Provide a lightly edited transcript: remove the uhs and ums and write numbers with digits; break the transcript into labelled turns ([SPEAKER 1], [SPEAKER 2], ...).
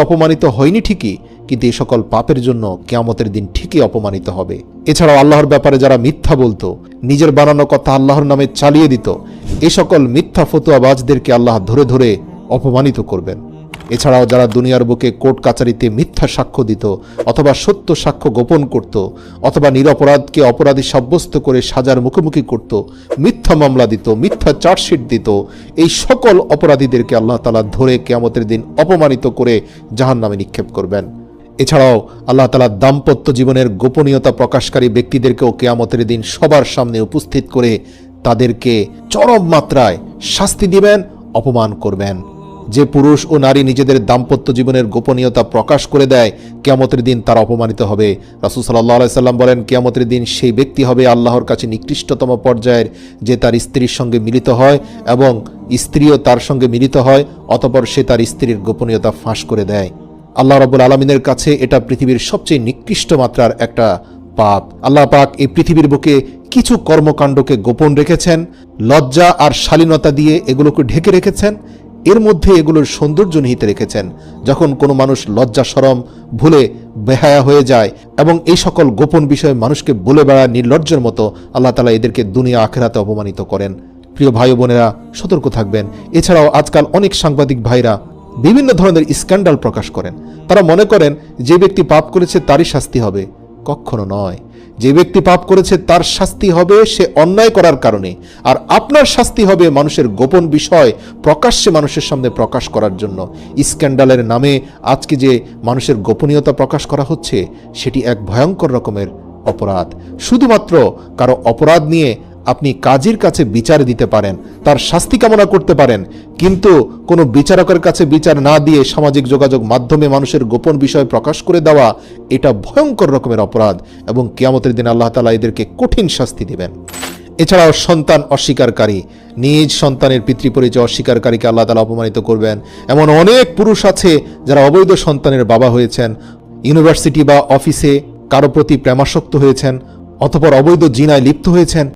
[SPEAKER 1] অপমানিত হয়নি ঠিকই, কিন্তু এই সকল পাপের জন্য কিয়ামতের দিন ঠিকই অপমানিত হবে। এছাড়াও আল্লাহর ব্যাপারে যারা মিথ্যা বলতো, নিজের বানানো কথা আল্লাহর নামে চালিয়ে দিত, এই সকল মিথ্যা ফতুয়াবাজদেরকে আল্লাহ ধরে ধরে অপমানিত করবেন। এছাড়াও যারা দুনিয়ার বুকে কোর্ট কাচারিতে মিথ্যা সাক্ষ্য দিত, অথবা সত্য সাক্ষ্য গোপন করত, অথবা নিরপরাধকে অপরাধী সাব্যস্ত করে সাজার মুখোমুখি করত, মিথ্যা মামলা দিত, মিথ্যা চার্জশিট দিত, এই সকল অপরাধীদেরকে আল্লাহ তাআলা ধরে কিয়ামতের দিন অপমানিত করে জাহান্নামে নিক্ষেপ করবেন। এছাড়াও আল্লাহ তাআলা দাম্পত্য জীবনের গোপনীয়তা প্রকাশকারী ব্যক্তিদেরকেও কিয়ামতের দিন সবার সামনে উপস্থিত করে তাদেরকে চরম মাত্রায় শাস্তি দিবেন, অপমান করবেন। যে পুরুষ ও নারী নিজেদের দাম্পত্য জীবনের গোপনীয়তা প্রকাশ করে দেয়, কিয়ামতের দিন তারা অপমানিত হবে। রাসূল সাল্লাল্লাহু আলাইহি সাল্লাম বলেন, কিয়ামতের দিন সেই ব্যক্তি হবে আল্লাহর কাছে নিকৃষ্টতম পর্যায়ের, যে তার স্ত্রীর সঙ্গে মিলিত হয় এবং স্ত্রীও তার সঙ্গে মিলিত হয়, অতঃপর সে তার স্ত্রীর গোপনীয়তা ফাঁস করে দেয়। আল্লাহ রাব্বুল আলামিনের কাছে এটা পৃথিবীর সবচেয়ে নিকৃষ্ট মাত্রার একটা পাপ। আল্লাহ পাক এই পৃথিবীর বুকে কিছু কর্মকাণ্ডকে গোপন রেখেছেন, লজ্জা আর শালীনতা দিয়ে এগুলোকে ঢেকে রেখেছেন, এর মধ্যে এগুলোর সৌন্দর্য নিহিত রেখেছেন। যখন কোনো মানুষ লজ্জা শরম ভুলে বেহায়া হয়ে যায় এবং এই সকল গোপন বিষয়ে মানুষকে বলে বেড়ায় নির্লজ্জের মতো, আল্লাহ তাআলা এদেরকে দুনিয়া আখিরাতে অপমানিত করেন। প্রিয় ভাই বোনেরা, সতর্ক থাকবেন। এছাড়াও আজকাল অনেক সাংবাদিক ভাইরা বিভিন্ন ধরনের স্ক্যান্ডাল প্রকাশ করেন। তারা মনে করেন যে ব্যক্তি পাপ করেছে তারই শাস্তি হবে। কখনো নয়। যে ব্যক্তি পাপ করেছে তার শাস্তি হবে সে অন্যায় করার কারণে, আর আপনার শাস্তি হবে মানুষের গোপন বিষয় প্রকাশ্যে মানুষের সামনে প্রকাশ করার জন্য। স্ক্যান্ডালের নামে আজকে যে মানুষের গোপনীয়তা প্রকাশ করা হচ্ছে, সেটি এক ভয়ঙ্কর রকমের অপরাধ। শুধুমাত্র কারো অপরাধ নিয়ে আপনি কাজীর কাছে বিচার দিতে পারেন, তার শাস্তি কামনা করতে পারেন, কিন্তু কোনো বিচারকের কাছে বিচার না দিয়ে সামাজিক যোগাযোগ মাধ্যমে মানুষের গোপন বিষয় প্রকাশ করে দেওয়া, এটা ভয়ঙ্কর রকমের অপরাধ এবং কিয়ামতের দিন আল্লাহ তাআলা এদেরকে কঠিন শাস্তি দিবেন। এছাড়াও সন্তান অস্বীকারী, নিজ সন্তানের পিতৃপরিচয় অস্বীকারীকে আল্লাহ তাআলা অপমানিত করবেন। এমন অনেক পুরুষ আছে যারা অবৈধ সন্তানের বাবা হয়েছেন, ইউনিভার্সিটি বা অফিসে কারো প্রতি প্রেমাসক্ত হয়েছেন, অতঃপর অবৈধ জিনায় লিপ্ত হয়েছেন।